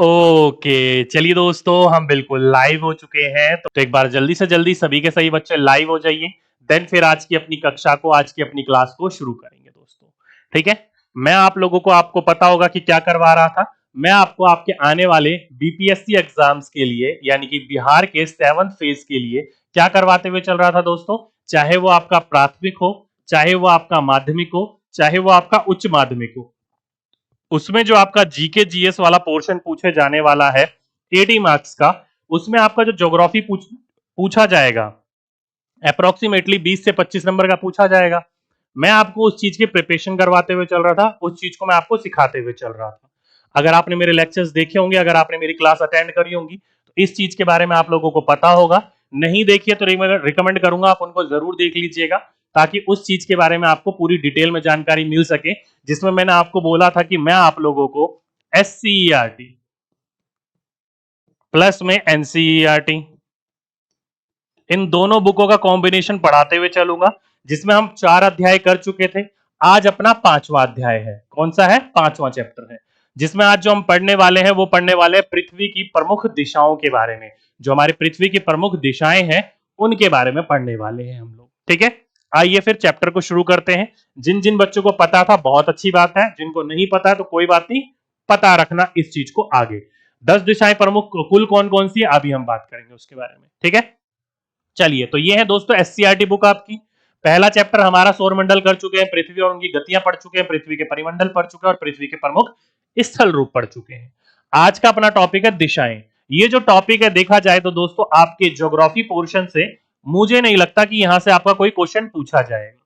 Okay, चलिए दोस्तों, हम बिल्कुल लाइव हो चुके हैं। तो एक बार जल्दी से जल्दी सभी के सभी बच्चे लाइव हो जाइए। देन फिर आज की अपनी कक्षा को, आज की अपनी क्लास को शुरू करेंगे दोस्तों। ठीक है। मैं आप लोगों को, आपको पता होगा कि क्या करवा रहा था। मैं आपको आपके आने वाले बीपीएससी एग्जाम्स के लिए, यानी कि बिहार के 7th फेज के लिए क्या करवाते हुए चल रहा था दोस्तों। चाहे वो आपका प्राथमिक हो, चाहे वो आपका माध्यमिक हो, चाहे वो आपका उच्च माध्यमिक हो, उसमें जो आपका जीके जीएस वाला पोर्शन पूछे जाने वाला है 80 मार्क्स का, उसमें आपका जो ज्योग्राफी पूछा जाएगा अप्रोक्सीमेटली 20 से 25 नंबर का पूछा जाएगा। मैं आपको उस चीज की प्रिपरेशन करवाते हुए चल रहा था, उस चीज को मैं आपको सिखाते हुए चल रहा था। अगर आपने मेरे लेक्चर्स देखे होंगे, अगर आपने मेरी क्लास अटेंड करी होंगी, तो इस चीज के बारे में आप लोगों को पता होगा। नहीं देखिए तो रिकमेंड करूंगा आप उनको जरूर देख लीजिएगा, ताकि उस चीज के बारे में आपको पूरी डिटेल में जानकारी मिल सके, जिसमें मैंने आपको बोला था कि मैं आप लोगों को SCERT प्लस में NCERT, इन दोनों बुकों का कॉम्बिनेशन पढ़ाते हुए चलूंगा, जिसमें हम 4 अध्याय कर चुके थे। आज अपना 5वां अध्याय है। कौन सा है? 5वां चैप्टर है, जिसमें आज जो हम पढ़ने वाले हैं वो पढ़ने वाले हैं पृथ्वी की प्रमुख दिशाओं के बारे में। जो हमारी पृथ्वी की प्रमुख दिशाएं हैं उनके बारे में पढ़ने वाले हैं हम लोग। ठीक है, आइए फिर चैप्टर को शुरू करते हैं। जिन जिन बच्चों को पता था बहुत अच्छी बात है, जिनको नहीं पता तो कोई बात नहीं, पता रखना इस चीज को आगे। 10 दिशाएं प्रमुख कुल कौन कौन सी है अभी हम बात करेंगे उसके बारे में। ठीक है, चलिए, तो ये है दोस्तों SCERT बुक आपकी। पहला चैप्टर हमारा सौरमंडल कर चुके हैं, पृथ्वी और उनकी गतियां पढ़ चुके हैं, पृथ्वी के परिमंडल पढ़ चुके हैं और पृथ्वी के प्रमुख स्थल रूप पढ़ चुके हैं। आज का अपना टॉपिक है दिशाएं। ये जो टॉपिक है, देखा जाए तो दोस्तों आपके ज्योग्राफी पोर्शन से मुझे नहीं लगता कि यहां से आपका कोई क्वेश्चन पूछा जाएगा।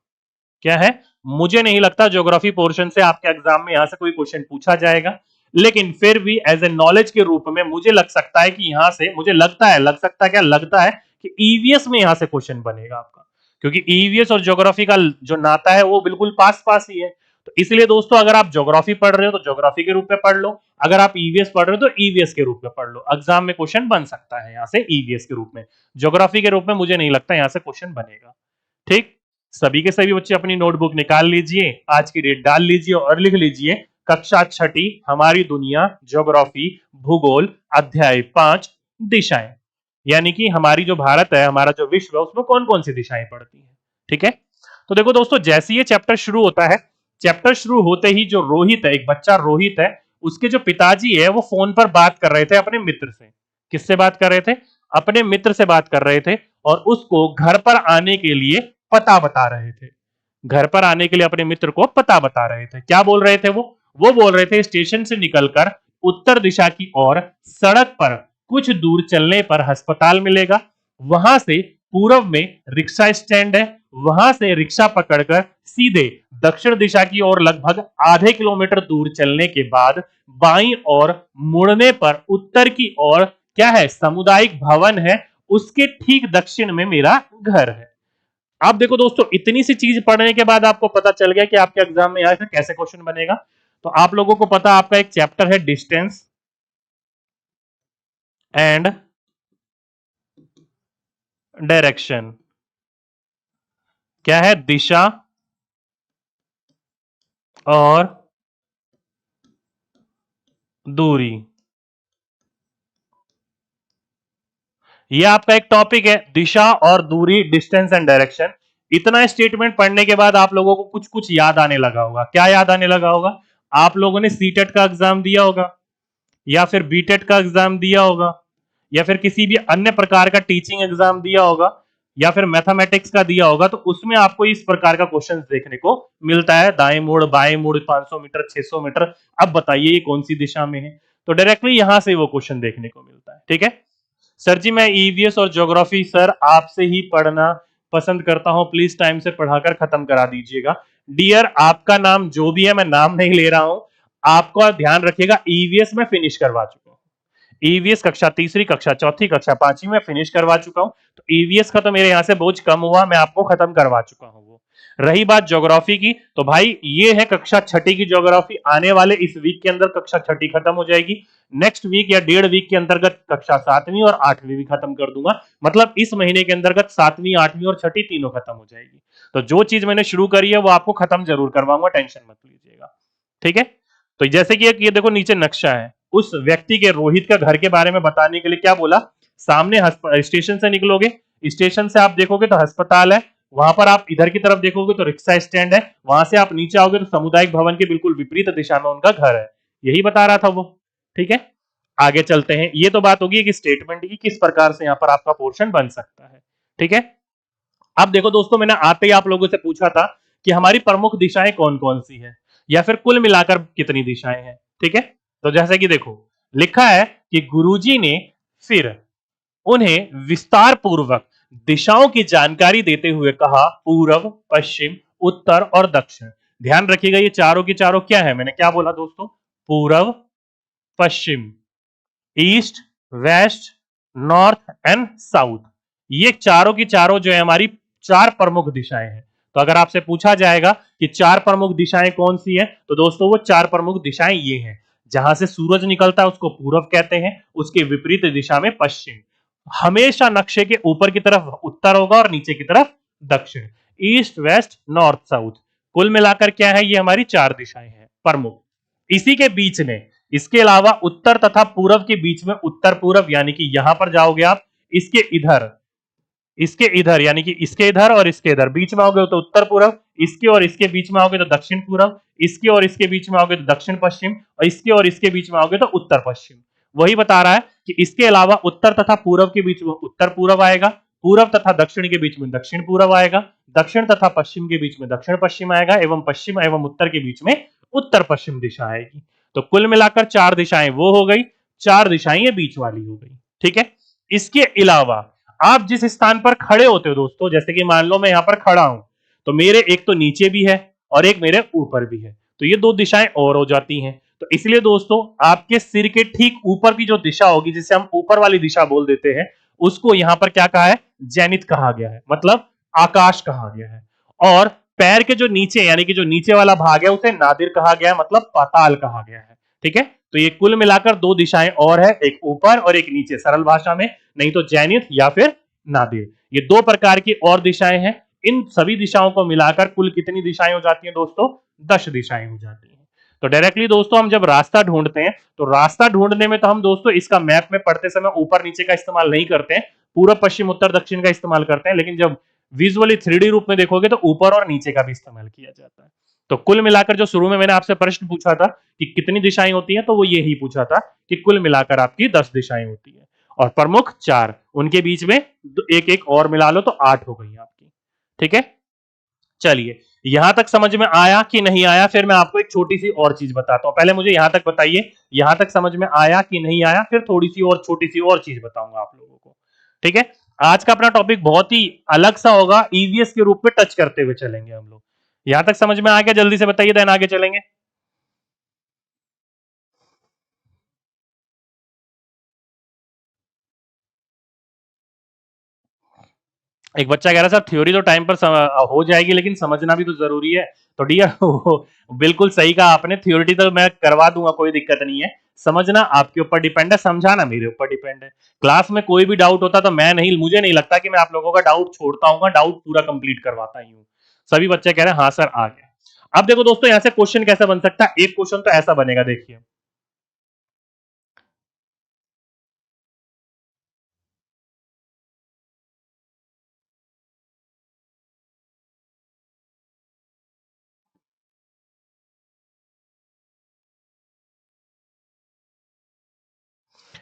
क्या है? मुझे नहीं लगता ज्योग्राफी पोर्शन से आपके एग्जाम में यहां से कोई क्वेश्चन पूछा जाएगा। लेकिन फिर भी एज ए नॉलेज के रूप में मुझे लग सकता है कि यहां से, मुझे लगता है, लग सकता है क्या, लगता है कि ईवीएस में यहां से क्वेश्चन बनेगा आपका, क्योंकि ईवीएस और ज्योग्राफी का जो नाता है वो बिल्कुल पास पास ही है। तो इसलिए दोस्तों, अगर आप ज्योग्राफी पढ़ रहे हो तो ज्योग्राफी के रूप में पढ़ लो, अगर आप ईवीएस पढ़ रहे हो तो ईवीएस के रूप में पढ़ लो। एग्जाम में क्वेश्चन बन सकता है यहां से ईवीएस के रूप में। ज्योग्राफी के रूप में मुझे नहीं लगता यहां से क्वेश्चन बनेगा। ठीक, सभी के सभी बच्चे अपनी नोटबुक निकाल लीजिए, आज की डेट डाल लीजिए और लिख लीजिए कक्षा 6ठी हमारी दुनिया ज्योग्राफी भूगोल अध्याय 5 दिशाएं। यानी कि हमारी जो भारत है, हमारा जो विश्व है, उसमें कौन कौन सी दिशाएं पड़ती हैं। ठीक है, तो देखो दोस्तों, जैसे ये चैप्टर शुरू होता है, चैप्टर शुरू होते ही जो रोहित है, एक बच्चा रोहित है, उसके जो पिताजी है वो फोन पर बात कर रहे थे अपने मित्र से। किससे बात कर रहे थे? अपने मित्र से बात कर रहे थे, और उसको घर पर आने के लिए पता बता रहे थे। घर पर आने के लिए अपने मित्र को पता बता रहे थे। क्या बोल रहे थे वो बोल रहे थे स्टेशन से निकलकर उत्तर दिशा की ओर सड़क पर कुछ दूर चलने पर अस्पताल मिलेगा, वहां से पूर्व में रिक्शा स्टैंड है, वहां से रिक्शा पकड़कर सीधे दक्षिण दिशा की ओर लगभग आधे किलोमीटर दूर चलने के बाद बाईं ओर मुड़ने पर उत्तर की ओर क्या है? सामुदायिक भवन है, उसके ठीक दक्षिण में मेरा घर है। आप देखो दोस्तों, इतनी सी चीज पढ़ने के बाद आपको पता चल गया कि आपके एग्जाम में यहां से कैसे क्वेश्चन बनेगा। तो आप लोगों को पता, आपका एक चैप्टर है डिस्टेंस एंड डायरेक्शन। क्या है? दिशा और दूरी। यह आपका एक टॉपिक है, दिशा और दूरी, डिस्टेंस एंड डायरेक्शन। इतना स्टेटमेंट पढ़ने के बाद आप लोगों को कुछ कुछ याद आने लगा होगा। क्या याद आने लगा होगा? आप लोगों ने सीटेट का एग्जाम दिया होगा, या फिर बीटेट का एग्जाम दिया होगा, या फिर किसी भी अन्य प्रकार का टीचिंग एग्जाम दिया होगा, या फिर मैथमेटिक्स का दिया होगा। तो उसमें आपको इस प्रकार का क्वेश्चन देखने को मिलता है, दाएं मुड़, बाएं मुड़, 500 मीटर, 600 मीटर, अब बताइए ये कौन सी दिशा में है। तो डायरेक्टली यहां से वो क्वेश्चन देखने को मिलता है। ठीक है सर जी, मैं ईवीएस और ज्योग्राफी सर आपसे ही पढ़ना पसंद करता हूं, प्लीज टाइम से पढ़ाकर खत्म करा दीजिएगा। डियर, आपका नाम जो भी है, मैं नाम नहीं ले रहा हूं, आपका ध्यान रखिएगा, ईवीएस में फिनिश करवा चुका हूं। ईवीएस कक्षा तीसरी, कक्षा चौथी, कक्षा 5वीं में फिनिश करवा चुका हूं। तो ईवीएस का तो मेरे यहां से बोझ कम हुआ, मैं आपको खत्म करवा चुका हूं। वो रही बात ज्योग्राफी की, तो भाई ये है कक्षा 6ठी की ज्योग्राफी। आने वाले इस वीक के अंदर कक्षा 6ठी खत्म हो जाएगी। नेक्स्ट वीक या 1.5 वीक के अंतर्गत कक्षा 7वीं और 8वीं भी खत्म कर दूंगा। मतलब इस महीने के अंतर्गत 7वीं, 8वीं और 6ठी तीनों खत्म हो जाएगी। तो जो चीज मैंने शुरू करी है वो आपको खत्म जरूर करवाऊंगा, टेंशन मत लीजिएगा। ठीक है, तो जैसे कि ये देखो नीचे नक्शा है, उस व्यक्ति के रोहित का घर के बारे में बताने के लिए क्या बोला, सामने स्टेशन से निकलोगे, स्टेशन से आप देखोगे तो अस्पताल है, वहां पर आप इधर की तरफ देखोगे तो रिक्शा स्टैंड है, वहां से आप नीचे आओगे तो सामुदायिक भवन के बिल्कुल विपरीत दिशा में उनका घर है। यही बता रहा था वो। ठीक है, आगे चलते हैं। ये तो बात होगी कि स्टेटमेंट की किस प्रकार से यहाँ पर आपका पोर्शन बन सकता है। ठीक है, अब देखो दोस्तों, मैंने आते ही आप लोगों से पूछा था कि हमारी प्रमुख दिशाएं कौन कौन सी है, या फिर कुल मिलाकर कितनी दिशाएं हैं। ठीक है, तो जैसे कि देखो लिखा है कि गुरुजी ने फिर उन्हें विस्तार पूर्वक दिशाओं की जानकारी देते हुए कहा, पूर्व, पश्चिम, उत्तर और दक्षिण। ध्यान रखिएगा ये चारों की चारों क्या है, मैंने क्या बोला दोस्तों, पूर्व, पश्चिम, east, west, north and south. ये चारों की चारों जो है हमारी चार प्रमुख दिशाएं हैं। तो अगर आपसे पूछा जाएगा कि चार प्रमुख दिशाएं कौन सी है, तो दोस्तों वो चार प्रमुख दिशाएं ये हैं, जहां से सूरज निकलता है उसको पूर्व कहते हैं, उसके विपरीत दिशा में पश्चिम, हमेशा नक्शे के ऊपर की तरफ उत्तर होगा और नीचे की तरफ दक्षिण, ईस्ट, वेस्ट, नॉर्थ, साउथ। कुल मिलाकर क्या है, ये हमारी चार दिशाएं हैं प्रमुख। इसी के बीच में इसके अलावा उत्तर तथा पूर्व के बीच में उत्तर पूर्व, यानी कि यहां पर जाओगे आप, इसके इधर यानी कि इसके इधर और इसके इधर बीच में आओगे तो उत्तर पूर्व, इसके और इसके बीच में आओगे तो दक्षिण पूर्व, इसके और इसके बीच में आओगे तो दक्षिण पश्चिम, और इसके और इसके बीच में आओगे तो उत्तर पश्चिम। वही बता रहा है कि इसके अलावा उत्तर तथा पूर्व के बीच में उत्तर पूर्व आएगा, पूर्व तथा दक्षिण के बीच में दक्षिण पूर्व आएगा, दक्षिण तथा पश्चिम के बीच में दक्षिण पश्चिम आएगा, एवं पश्चिम एवं उत्तर के बीच में उत्तर पश्चिम दिशा आएगी। तो कुल मिलाकर चार दिशाएं वो हो गई, चार दिशाएं ये बीच वाली हो गई। ठीक है, इसके अलावा आप जिस स्थान पर खड़े होते हो दोस्तों, जैसे कि मान लो मैं यहां पर खड़ा हूं, तो मेरे एक तो नीचे भी है और एक मेरे ऊपर भी है, तो ये दो दिशाएं और हो जाती हैं। तो इसलिए दोस्तों आपके सिर के ठीक ऊपर की जो दिशा होगी, जिसे हम ऊपर वाली दिशा बोल देते हैं, उसको यहां पर क्या कहा है, जेनिथ कहा गया है, मतलब आकाश कहा गया है। और पैर के जो नीचे यानी कि जो नीचे वाला भाग है उसे नादिर कहा गया है, मतलब पाताल कहा गया है। ठीक है, तो ये कुल मिलाकर दो दिशाएं और है, एक ऊपर और एक नीचे, सरल भाषा में, नहीं तो जेनिथ या फिर नादिर, ये दो प्रकार की और दिशाएं हैं। इन सभी दिशाओं को मिलाकर कुल कितनी दिशाएं हो जाती हैं दोस्तों, 10 दिशाएं हो जाती हैं। तो डायरेक्टली दोस्तों हम जब रास्ता ढूंढते हैं, तो रास्ता ढूंढने में तो हम दोस्तों इसका मैप में पढ़ते समय ऊपर नीचे का इस्तेमाल नहीं करते हैं, पूर्व पश्चिम उत्तर दक्षिण का इस्तेमाल करते हैं, लेकिन जब विजुअली 3D रूप में देखोगे तो ऊपर और नीचे का भी इस्तेमाल किया जाता है। तो कुल मिलाकर जो शुरू में मैंने आपसे प्रश्न पूछा था कि कितनी दिशाएं होती हैं, तो वो यही पूछा था कि कुल मिलाकर आपकी 10 दिशाएं होती है, और प्रमुख 4, उनके बीच में एक एक और मिला लो तो 8 हो गई आपकी। ठीक है, चलिए यहां तक समझ में आया कि नहीं आया, फिर मैं आपको एक छोटी सी और चीज बताता हूं। पहले मुझे यहां तक बताइए, यहां तक समझ में आया कि नहीं आया, फिर थोड़ी सी और छोटी सी और चीज बताऊंगा आप लोगों को। ठीक है, आज का अपना टॉपिक बहुत ही अलग सा होगा, ईवीएस के रूप में टच करते हुए चलेंगे हम लोग। यहां तक समझ में आ गया, जल्दी से बताइए, देन आगे चलेंगे। एक बच्चा कह रहा सर थ्योरी तो टाइम पर हो जाएगी, लेकिन समझना भी तो जरूरी है। तो डियर बिल्कुल सही कहा आपने, थ्योरी तो मैं करवा दूंगा, कोई दिक्कत नहीं है, समझना आपके ऊपर डिपेंड है, समझाना मेरे ऊपर डिपेंड है। क्लास में कोई भी डाउट होता तो मुझे नहीं लगता कि मैं आप लोगों का डाउट छोड़ता हूँ, डाउट पूरा कंप्लीट करवाता ही हूँ। सभी बच्चे कह रहे हैं हाँ सर आ गया। अब देखो दोस्तों यहां से क्वेश्चन कैसे बन सकता है, एक क्वेश्चन तो ऐसा बनेगा, देखिए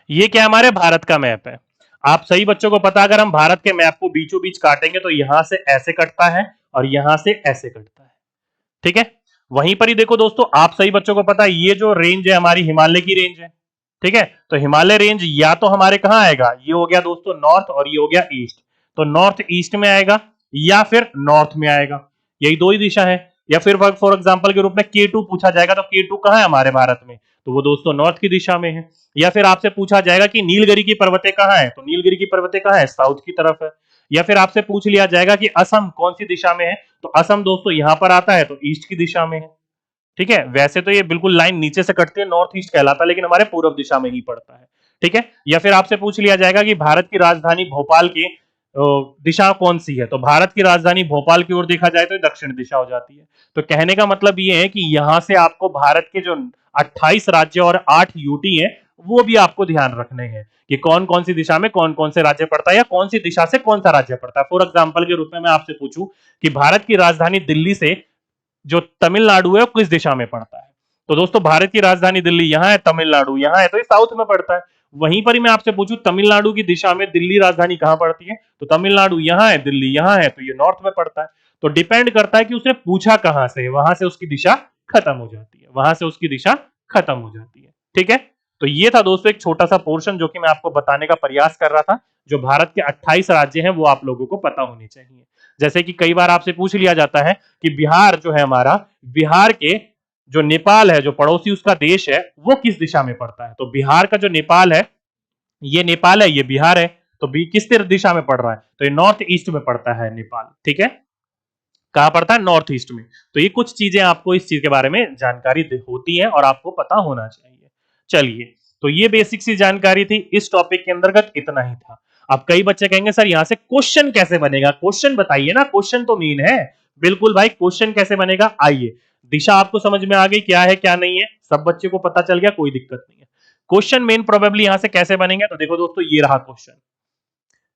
ये क्या हमारे भारत का मैप है। आप सही बच्चों को पता, अगर हम भारत के मैप को बीचों बीच काटेंगे तो यहां से ऐसे कटता है और यहां से ऐसे कटता है। ठीक है, वहीं पर ही देखो दोस्तों, आप सही बच्चों को पता है ये जो रेंज है हमारी हिमालय की रेंज है। ठीक है, तो हिमालय रेंज या तो हमारे कहां आएगा, ये हो गया दोस्तों नॉर्थ और ये हो गया ईस्ट, तो नॉर्थ ईस्ट में आएगा या फिर नॉर्थ में आएगा, यही दो ही दिशा है। या फिर फॉर एग्जांपल के रूप में K2 पूछा जाएगा, तो K2 कहां है हमारे भारत में, तो वो दोस्तों नॉर्थ की दिशा में है। या फिर आपसे पूछा जाएगा कि नीलगिरी की पर्वतें कहां है, तो नीलगिरी की पर्वतें कहां है, साउथ की तरफ है। या फिर आपसे पूछ लिया जाएगा कि असम कौन सी दिशा में है, तो असम दोस्तों यहां पर आता है, तो ईस्ट की दिशा में है। ठीक है, वैसे तो ये बिल्कुल लाइन नीचे से कटती है, नॉर्थ ईस्ट कहलाता है, लेकिन हमारे पूर्व दिशा में ही पड़ता है। ठीक है, या फिर आपसे पूछ लिया जाएगा कि भारत की राजधानी भोपाल की दिशा कौन सी है, तो भारत की राजधानी भोपाल की ओर देखा जाए तो दक्षिण दिशा हो जाती है। तो कहने का मतलब ये है कि यहां से आपको भारत के जो 28 राज्य और 8 यूटी है, वो भी आपको ध्यान रखने हैं कि कौन कौन सी दिशा में कौन कौन से राज्य पड़ता है या कौन सी दिशा से कौन सा राज्य पड़ता है। फॉर एग्जाम्पल के रूप में मैं आपसे पूछूं कि भारत की राजधानी दिल्ली से जो तमिलनाडु है वो किस दिशा में पड़ता है, तो दोस्तों भारत की राजधानी दिल्ली यहां है, तमिलनाडु यहां है, तो ये साउथ में पड़ता है। वहीं पर ही मैं आपसे पूछूं तमिलनाडु की दिशा में दिल्ली राजधानी कहां पड़ती है, तो तमिलनाडु यहां है, दिल्ली यहां है, तो ये नॉर्थ में पड़ता है। तो डिपेंड करता है कि उसने पूछा कहां से, वहां से उसकी दिशा खत्म हो जाती है, वहां से उसकी दिशा खत्म हो जाती है। ठीक है, तो ये था दोस्तों एक छोटा सा पोर्शन जो कि मैं आपको बताने का प्रयास कर रहा था। जो भारत के 28 राज्य हैं वो आप लोगों को पता होने चाहिए। जैसे कि कई बार आपसे पूछ लिया जाता है कि बिहार जो है हमारा, बिहार के जो नेपाल है, जो पड़ोसी उसका देश है, वो किस दिशा में पड़ता है, तो बिहार का जो नेपाल है, ये नेपाल है, ये बिहार है, तो बी किस दिशा में पड़ रहा है, तो ये नॉर्थ ईस्ट में पड़ता है नेपाल। ठीक है, कहां पड़ता है, नॉर्थ ईस्ट में। तो ये कुछ चीजें आपको इस चीज के बारे में जानकारी होती है और आपको पता होना चाहिए। चलिए, तो ये बेसिक सी जानकारी थी, इस टॉपिक के अंतर्गत इतना ही था। अब कई बच्चे कहेंगे सर यहां से क्वेश्चन कैसे बनेगा, क्वेश्चन बताइए ना, क्वेश्चन तो मेन है। बिल्कुल भाई, क्वेश्चन कैसे बनेगा, आइए। दिशा आपको समझ में आ गई क्या है क्या नहीं है, सब बच्चे को पता चल गया, कोई दिक्कत नहीं है। क्वेश्चन मेन प्रोबेबली यहां से कैसे बनेंगे, तो देखो दोस्तों ये रहा क्वेश्चन,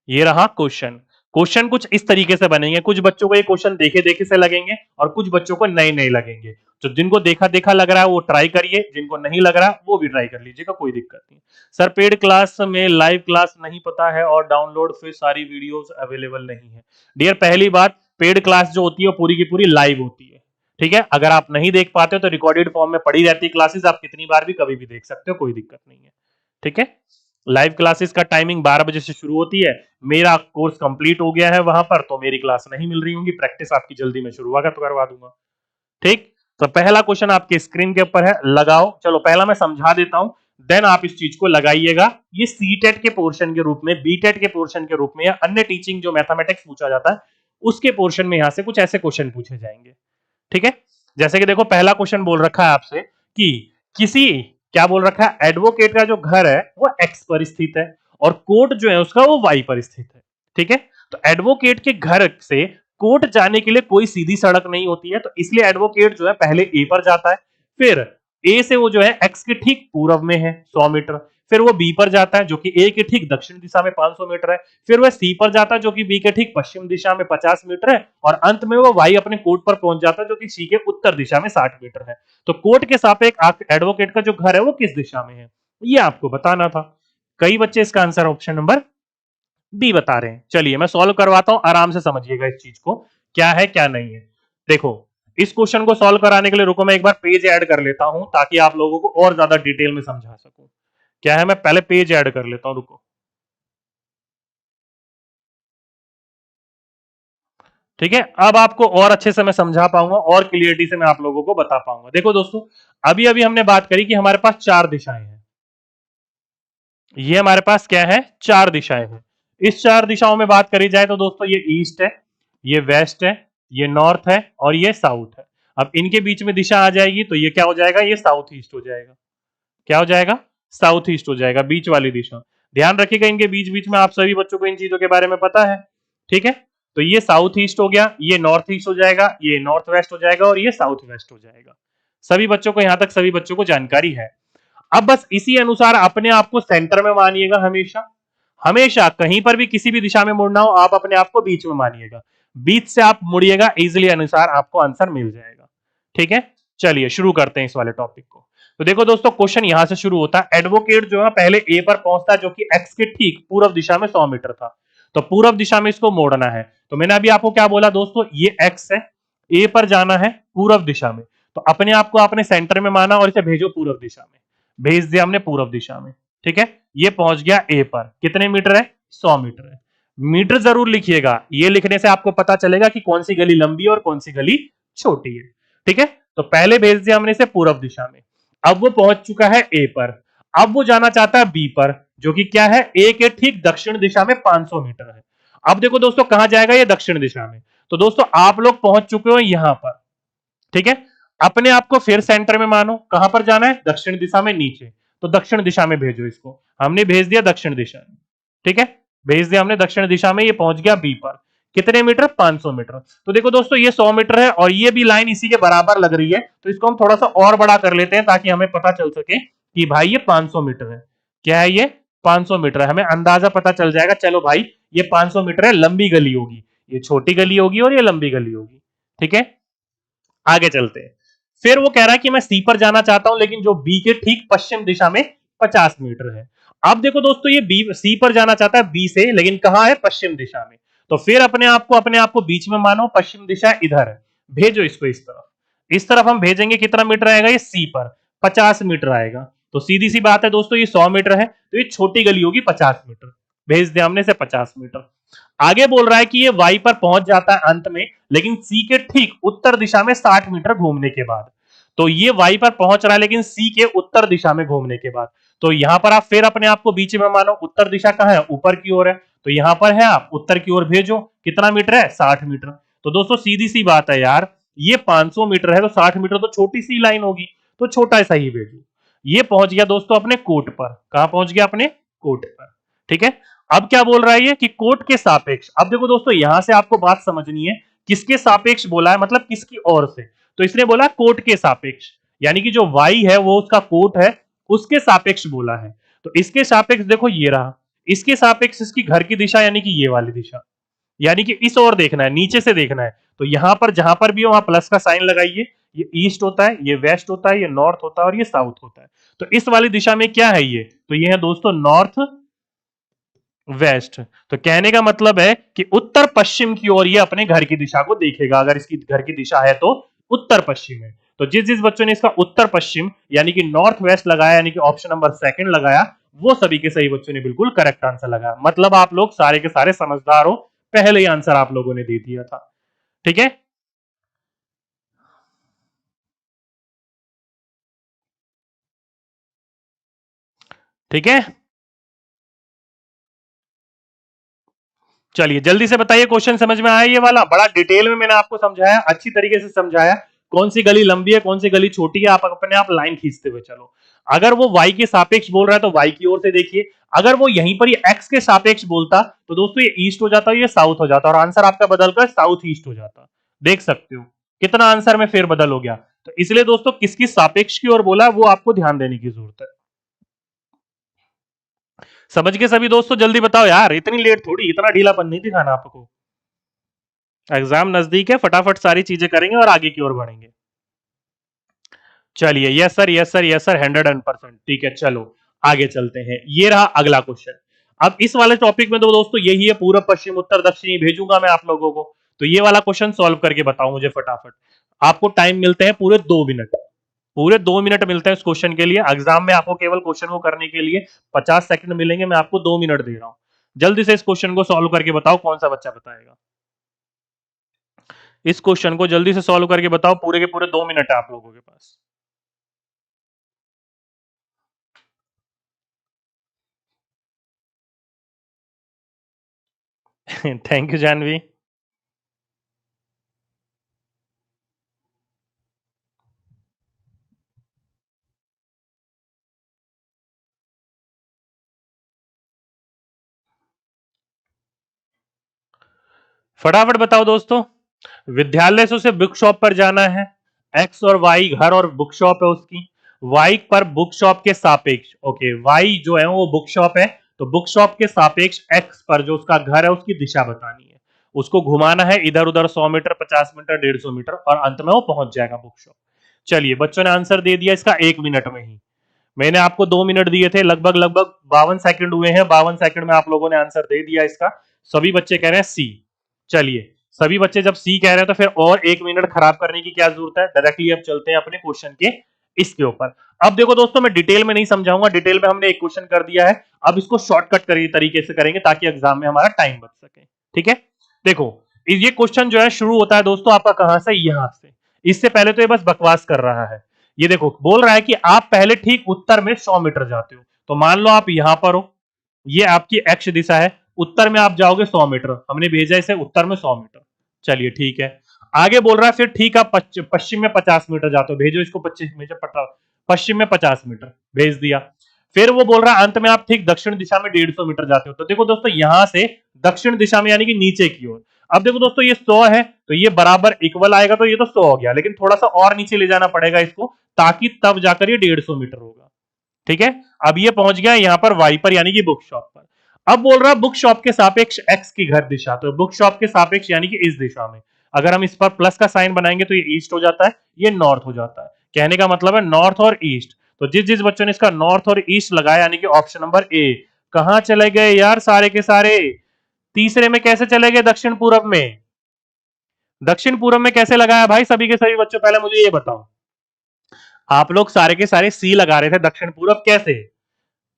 ये रहा क्वेश्चन। क्वेश्चन कुछ इस तरीके से बनेंगे, कुछ बच्चों को ये क्वेश्चन देखे देखे से लगेंगे और कुछ बच्चों को नए नए लगेंगे। तो जिनको देखा देखा लग रहा है वो ट्राई करिए, जिनको नहीं लग रहा वो भी ट्राई कर लीजिएगा, कोई दिक्कत नहीं। सर पेड क्लास में लाइव क्लास नहीं पता है और डाउनलोड फिर सारी वीडियोस अवेलेबल नहीं है। डियर, पहली बात, पेड क्लास जो होती है वो पूरी की पूरी लाइव होती है। ठीक है, अगर आप नहीं देख पाते हो तो रिकॉर्डेड फॉर्म में पड़ी रहती है क्लासेस, आप कितनी बार भी कभी भी देख सकते हो, कोई दिक्कत नहीं है। ठीक है, लाइव क्लासेस का टाइमिंग 12 बजे से शुरू होती है। मेरा कोर्स कंप्लीट हो गया है वहां पर, तो मेरी क्लास नहीं मिल रही होंगी, प्रैक्टिस आपकी जल्दी में शुरू होगा तो करवा दूंगा। ठीक, तो पहला क्वेश्चन आपके स्क्रीन के ऊपर है, लगाओ। चलो पहला मैं समझा देता हूं, देन आप इस चीज को लगाइएगा। ये सीटेट के पोर्शन के रूप में, बीटेट के पोर्शन के रूप में या अन्य टीचिंग जो मैथमेटिक्स पूछा जाता है उसके पोर्शन में यहां से कुछ ऐसे क्वेश्चन पूछे जाएंगे। ठीक है, जैसे कि देखो पहला क्वेश्चन बोल रखा है आपसे कि किसी, क्या बोल रखा है, एडवोकेट का जो घर है वो एक्स पर स्थित है और कोर्ट जो है उसका वो वाई पर स्थित है। ठीक है, तो एडवोकेट के घर से कोर्ट जाने के लिए कोई सीधी सड़क नहीं होती है, तो इसलिए एडवोकेट जो है पहले ए पर जाता है, फिर ए से वो जो है एक्स के ठीक पूर्व में है 100 मीटर, फिर वो बी पर जाता है जो कि ए के ठीक दक्षिण दिशा में 500 मीटर है, फिर वह सी पर जाता है जो कि बी के ठीक पश्चिम दिशा में 50 मीटर है, और अंत में वो वाई अपने कोर्ट पर पहुंच जाता है जो कि सी के उत्तर दिशा में 60 मीटर है। तो कोर्ट के सापेक्ष एडवोकेट का जो घर है वो किस दिशा में है, ये आपको बताना था। कई बच्चे इसका आंसर ऑप्शन नंबर बी बता रहे हैं। चलिए मैं सॉल्व करवाता हूं, आराम से समझिएगा इस चीज को, क्या है क्या नहीं है। देखो, इस क्वेश्चन को सॉल्व कराने के लिए रुको मैं एक बार पेज ऐड कर लेता हूं ताकि आप लोगों को और ज्यादा डिटेल में समझा सकूं। क्या है, मैं पहले पेज ऐड कर लेता हूं, रुको। ठीक है, अब आपको और अच्छे से मैं समझा पाऊंगा और क्लियरिटी से मैं आप लोगों को बता पाऊंगा। देखो दोस्तों, अभी अभी हमने बात करी कि हमारे पास 4 दिशाएं हैं। ये हमारे पास क्या है, 4 दिशाएं हैं। इस 4 दिशाओं में बात करी जाए तो दोस्तों ये ईस्ट है, ये वेस्ट है, ये नॉर्थ है और ये साउथ है। अब इनके बीच में दिशा आ जाएगी तो ये क्या हो जाएगा, ये साउथ ईस्ट हो जाएगा। क्या हो जाएगा, साउथ ईस्ट हो जाएगा, बीच वाली दिशा। ध्यान रखिएगा इनके बीच बीच में, आप सभी बच्चों को इन चीजों के बारे में पता है। ठीक है, तो ये साउथ ईस्ट हो गया, ये नॉर्थ ईस्ट हो जाएगा, ये नॉर्थ वेस्ट हो जाएगा और ये साउथ वेस्ट हो जाएगा। सभी बच्चों को, यहां तक सभी बच्चों को जानकारी है। अब बस इसी अनुसार अपने आप को सेंटर में मानिएगा, हमेशा हमेशा कहीं पर भी किसी भी दिशा में मुड़ना हो आप अपने आप को बीच में मानिएगा, बीच से आप मुड़िएगा, इजिली अनुसार आपको आंसर मिल जाएगा। ठीक है, चलिए शुरू करते हैं इस वाले टॉपिक को। तो देखो दोस्तों, क्वेश्चन यहां से शुरू होता है। एडवोकेट जो है पहले ए पर पहुंचता है जो कि एक्स के ठीक पूर्व दिशा में 100 मीटर था, तो पूर्व दिशा में इसको मोड़ना है। तो मैंने अभी आपको क्या बोला दोस्तों, ये एक्स है, ए पर जाना है पूर्व दिशा में, तो अपने आप को आपने सेंटर में माना और इसे भेजो पूर्व दिशा में, भेज दिया हमने पूर्व दिशा में। ठीक है, ये पहुंच गया ए पर, कितने मीटर है, 100 मीटर है। मीटर जरूर लिखिएगा, ये लिखने से आपको पता चलेगा कि कौन सी गली लंबी है और कौन सी गली छोटी है। ठीक है, तो पहले भेज दिया हमने इसे पूर्व दिशा में, अब वो पहुंच चुका है ए पर, अब वो जाना चाहता है बी पर जो कि क्या है, ए के ठीक दक्षिण दिशा में 500 मीटर है। अब देखो दोस्तों कहां जाएगा, ये दक्षिण दिशा में, तो दोस्तों आप लोग पहुंच चुके हो यहां पर। ठीक है, अपने आप को फिर सेंटर में मानो, कहां पर जाना है, दक्षिण दिशा में नीचे, तो दक्षिण दिशा में भेजो इसको, हमने भेज दिया दक्षिण दिशा में। ठीक है, भेज दिया हमने दक्षिण दिशा में, ये पहुंच गया बी पर, कितने मीटर, 500 मीटर। तो देखो दोस्तों ये 100 मीटर है और ये भी लाइन इसी के बराबर लग रही है, तो इसको हम थोड़ा सा और बड़ा कर लेते हैं ताकि हमें पता चल सके कि भाई ये 500 मीटर है। क्या है ये? 500 मीटर है। हमें अंदाजा पता चल जाएगा, चलो भाई ये 500 मीटर है, लंबी गली होगी, ये छोटी गली होगी और ये लंबी गली होगी। ठीक है, आगे चलते हैं। फिर वो कह रहा है कि मैं सी पर जाना चाहता हूं, लेकिन जो बी के ठीक पश्चिम दिशा में 50 मीटर है। अब देखो दोस्तों, ये बी सी पर जाना चाहता है बी से, लेकिन कहां है? पश्चिम दिशा में। तो फिर अपने आप को बीच में मानो, पश्चिम दिशा इधर है, भेजो इसको इस तरफ। इस तरफ हम भेजेंगे, कितना मीटर आएगा ये? सी पर 50 मीटर आएगा। तो सीधी सी बात है दोस्तों, ये 100 मीटर है, तो ये छोटी गली होगी 50 मीटर। भेज दिया हमने से 50 मीटर। आगे बोल रहा है कि ये वाई पर पहुंच जाता है अंत में, लेकिन सी के ठीक उत्तर दिशा में 60 मीटर घूमने के बाद। तो ये वाई पर पहुंच रहा है, लेकिन सी के उत्तर दिशा में घूमने के बाद। तो यहां पर आप फिर अपने आप को बीच में मानो, उत्तर दिशा कहां है? ऊपर की ओर है, तो यहां पर है, आप उत्तर की ओर भेजो। कितना मीटर है? 60 मीटर। तो दोस्तों सीधी सी बात है यार, ये 500 मीटर है, तो 60 मीटर तो छोटी सी लाइन होगी, तो छोटा सा ही भेजो। ये पहुंच गया दोस्तों अपने कोट पर। कहां पहुंच गया? अपने कोट पर। ठीक है, अब क्या बोल रहा है ये? कि कोट के सापेक्ष। अब देखो दोस्तों, यहां से आपको बात समझनी है, किसके सापेक्ष बोला है, मतलब किसकी ओर से। तो इसने बोला कोट के सापेक्ष, यानी कि जो वाई है वो उसका कोट है, उसके सापेक्ष बोला है। तो इसके सापेक्ष देखो ये रहा, इसके सापेक्ष इसकी घर की दिशा, यानी कि ये वाली दिशा, यानी कि इस ओर देखना है, नीचे से देखना है। तो यहां पर जहां पर भी हो वहां प्लस का साइन लगाइए। ये ईस्ट होता है, ये वेस्ट होता है, ये नॉर्थ होता है और ये साउथ होता है। तो इस वाली दिशा में क्या है ये? तो ये है दोस्तों नॉर्थ वेस्ट। तो कहने का मतलब है कि उत्तर पश्चिम की ओर ये अपने घर की दिशा को देखेगा। अगर इसकी घर की दिशा है तो उत्तर पश्चिम है। तो जिस जिस बच्चों ने इसका उत्तर पश्चिम यानी कि नॉर्थ वेस्ट लगाया, यानी कि ऑप्शन नंबर सेकंड लगाया, वो सभी के सही बच्चों ने बिल्कुल करेक्ट आंसर लगाया। मतलब आप लोग सारे के सारे समझदार हो, पहले ही आंसर आप लोगों ने दे दिया था। ठीक है, ठीक है, चलिए जल्दी से बताइए, क्वेश्चन समझ में आया? ये वाला बड़ा डिटेल में मैंने आपको समझाया, अच्छी तरीके से समझाया, कौन सी गली लंबी है कौन सी गली छोटी है। आप अपने आप लाइन खींचते हुए चलो। अगर वो y के सापेक्ष बोल रहा है तो y की ओर से देखिए। अगर वो यहीं पर ये x के सापेक्ष बोलता तो दोस्तों ये ईस्ट हो जाता, ये साउथ हो जाता, और आंसर आपका बदलकर साउथ ईस्ट हो जाता। देख सकते हो कितना आंसर में फेरबदल हो गया। तो इसलिए दोस्तों किसकी सापेक्ष की ओर बोला वो आपको ध्यान देने की जरूरत है। समझ के सभी दोस्तों? जल्दी बताओ यार, इतनी लेट थोड़ी, इतना ढीलापन नहीं दिखाना आपको। एग्जाम नजदीक है, फटाफट सारी चीजें करेंगे और आगे की ओर बढ़ेंगे। चलिए, yes sir, yes sir, yes sir, 100%। ठीक है, चलो आगे चलते हैं। ये रहा अगला क्वेश्चन। अब इस वाले टॉपिक में तो दोस्तों यही है, पूर्व पश्चिम उत्तर दक्षिणी भेजूंगा मैं आप लोगों को। तो ये वाला क्वेश्चन सॉल्व करके बताओ मुझे फटाफट। आपको टाइम मिलते हैं पूरे 2 मिनट, पूरे 2 मिनट मिलते हैं इस क्वेश्चन के लिए। एग्जाम में आपको केवल क्वेश्चन को करने के लिए 50 सेकंड मिलेंगे, मैं आपको 2 मिनट दे रहा हूं। जल्दी से इस क्वेश्चन को सॉल्व करके बताओ, कौन सा बच्चा बताएगा? इस क्वेश्चन को जल्दी से सॉल्व करके बताओ, पूरे के पूरे 2 मिनट है आप लोगों के पास। Thank you Janvi. फटाफट बताओ दोस्तों। विद्यालय से उसे बुक शॉप पर जाना है। एक्स और वाई घर और बुक शॉप है उसकी। वाई पर बुक शॉप के सापेक्ष, ओके, वाई जो है वो बुक शॉप है, तो बुक शॉप के सापेक्ष एक्स पर जो उसका घर है उसकी दिशा बतानी है। उसको घुमाना है इधर उधर 100 मीटर, 50 मीटर, 150 मीटर, और अंत में वो पहुंच जाएगा बुक शॉप। चलिए बच्चों ने आंसर दे दिया इसका 1 मिनट में ही। मैंने आपको 2 मिनट दिए थे, लगभग लगभग 52 सेकंड हुए हैं। 52 सेकंड में आप लोगों ने आंसर दे दिया इसका। सभी बच्चे कह रहे हैं सी। चलिए, सभी बच्चे जब सी कह रहे हैं तो फिर और 1 मिनट खराब करने की क्या जरूरत है। डायरेक्टली अब चलते हैं अपने क्वेश्चन के इसके ऊपर। अब देखो दोस्तों, मैं डिटेल में नहीं समझाऊंगा, डिटेल में हमने एक क्वेश्चन कर दिया है। अब इसको शॉर्टकट तरीके से करेंगे ताकि एग्जाम में हमारा टाइम बच सके। ठीक है, देखो ये क्वेश्चन जो है शुरू होता है दोस्तों आपका कहां से? यहां से। इससे पहले तो ये बस बकवास कर रहा है। ये देखो बोल रहा है कि आप पहले ठीक उत्तर में 100 मीटर जाते हो। तो मान लो आप यहां पर हो, ये आपकी एक्स दिशा है, उत्तर में आप जाओगे 100 मीटर, हमने भेजा इसे उत्तर में 100 मीटर। चलिए ठीक है, आगे बोल रहा है फिर ठीक आप पश्चिम में 50 मीटर जाते हो, भेजो इसको 25 मीटर, पश्चिम में 50 मीटर, भेज दिया। फिर वो बोल रहा है अंत में आप ठीक दक्षिण दिशा में 150 मीटर जाते हो। तो देखो दोस्तों यहां से दक्षिण दिशा में यानी कि नीचे की ओर। अब देखो दोस्तों ये 100 है तो ये बराबर इक्वल आएगा, तो ये तो 100 हो गया, लेकिन थोड़ा सा और नीचे ले जाना पड़ेगा इसको, ताकि तब जाकर ये 150 मीटर होगा। ठीक है, अब ये पहुंच गया यहां पर वाई पर यानी कि बुक शॉप पर। अब बोल रहा है बुक शॉप के सापेक्ष एक्स की घर दिशा, तो बुक शॉप के सापेक्ष यानी कि इस दिशा में अगर हम इस पर प्लस का साइन बनाएंगे तो ये ईस्ट हो जाता है, ये नॉर्थ हो जाता है। कहने का मतलब है नॉर्थ और ईस्ट। तो जिस जिस बच्चों ने इसका नॉर्थ और ईस्ट लगाया यानी कि ऑप्शन नंबर ए। कहां चले गए यार सारे के सारे? तीसरे में कैसे चले गए? दक्षिण पूरब में। दक्षिण पूरब में कैसे लगाया भाई सभी के सभी बच्चों? पहले मुझे ये बताओ, आप लोग सारे के सारे सी लगा रहे थे दक्षिण पूरब, कैसे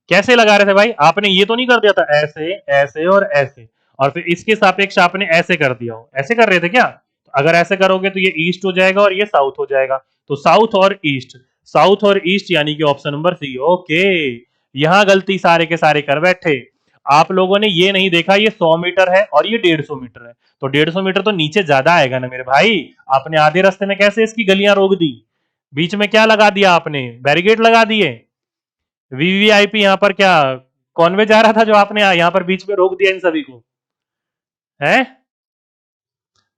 कैसे लगा रहे थे भाई? आपने ये तो नहीं कर दिया था ऐसे ऐसे और ऐसे, और फिर इसके सापेक्ष आपने ऐसे कर दिया हो, ऐसे कर रहे थे क्या? तो अगर ऐसे करोगे तो ये ईस्ट हो जाएगा और ये साउथ हो जाएगा। तो साउथ और ईस्ट, साउथ और ईस्ट यानी कि ऑप्शन नंबर सी। ओके, यहां गलती सारे के सारे कर बैठे। आप लोगों ने ये नहीं देखा ये 100 मीटर है और ये 150 मीटर है, तो 150 मीटर तो नीचे ज्यादा आएगा ना मेरे भाई। आपने आधे रास्ते में कैसे इसकी गलियां रोक दी? बीच में क्या लगा दिया आपने? बैरिकेड लगा दिए। वीवीआईपी यहाँ पर क्या कॉन्वे जा रहा था जो आपने यहाँ पर बीच में रोक दिया इन सभी को? है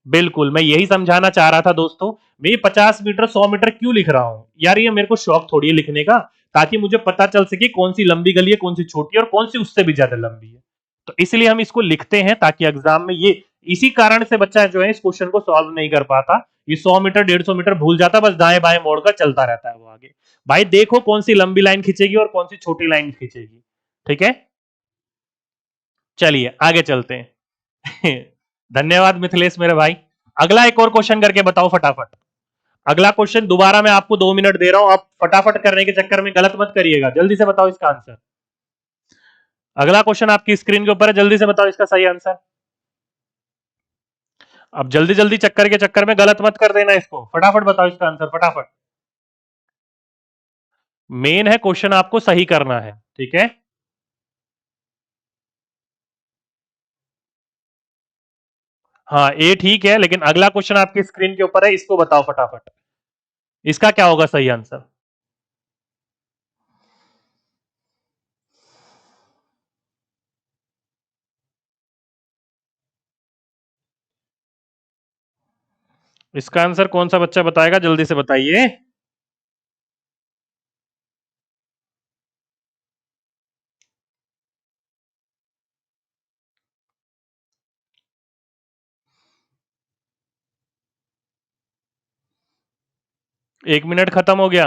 बिल्कुल, मैं यही समझाना चाह रहा था दोस्तों। मैं 50 मीटर 100 मीटर क्यों लिख रहा हूं यार? ये मेरे को शौक थोड़ी है लिखने का, ताकि मुझे पता चल सके कौन सी लंबी गली है, कौन सी छोटी है और कौन सी उससे भी ज्यादा लंबी है। तो इसलिए हम इसको लिखते हैं ताकि एग्जाम में ये, इसी कारण से बच्चा जो है इस क्वेश्चन को सॉल्व नहीं कर पाता। ये 100 मीटर 150 मीटर भूल जाता, बस दाएं बाएं मोड़कर चलता रहता है वो आगे। भाई देखो कौन सी लंबी लाइन खींचेगी और कौन सी छोटी लाइन खींचेगी। ठीक है, चलिए आगे चलते हैं। धन्यवाद मिथिलेश मेरे भाई। अगला एक और क्वेश्चन करके बताओ फटाफट। अगला क्वेश्चन दोबारा मैं आपको 2 मिनट दे रहा हूं, आप फटाफट करने के चक्कर में गलत मत करिएगा, जल्दी से बताओ इसका आंसर। अगला क्वेश्चन आपकी स्क्रीन के ऊपर है, जल्दी से बताओ इसका सही आंसर। अब जल्दी जल्दी चक्कर के चक्कर में गलत मत कर देना इसको, फटाफट बताओ इसका आंसर फटाफट। मेन है क्वेश्चन आपको सही करना है, ठीक है। हाँ ए ठीक है, लेकिन अगला क्वेश्चन आपकी स्क्रीन के ऊपर है, इसको बताओ फटाफट। इसका क्या होगा सही आंसर? इसका आंसर कौन सा बच्चा बताएगा? जल्दी से बताइए। एक मिनट खत्म हो गया।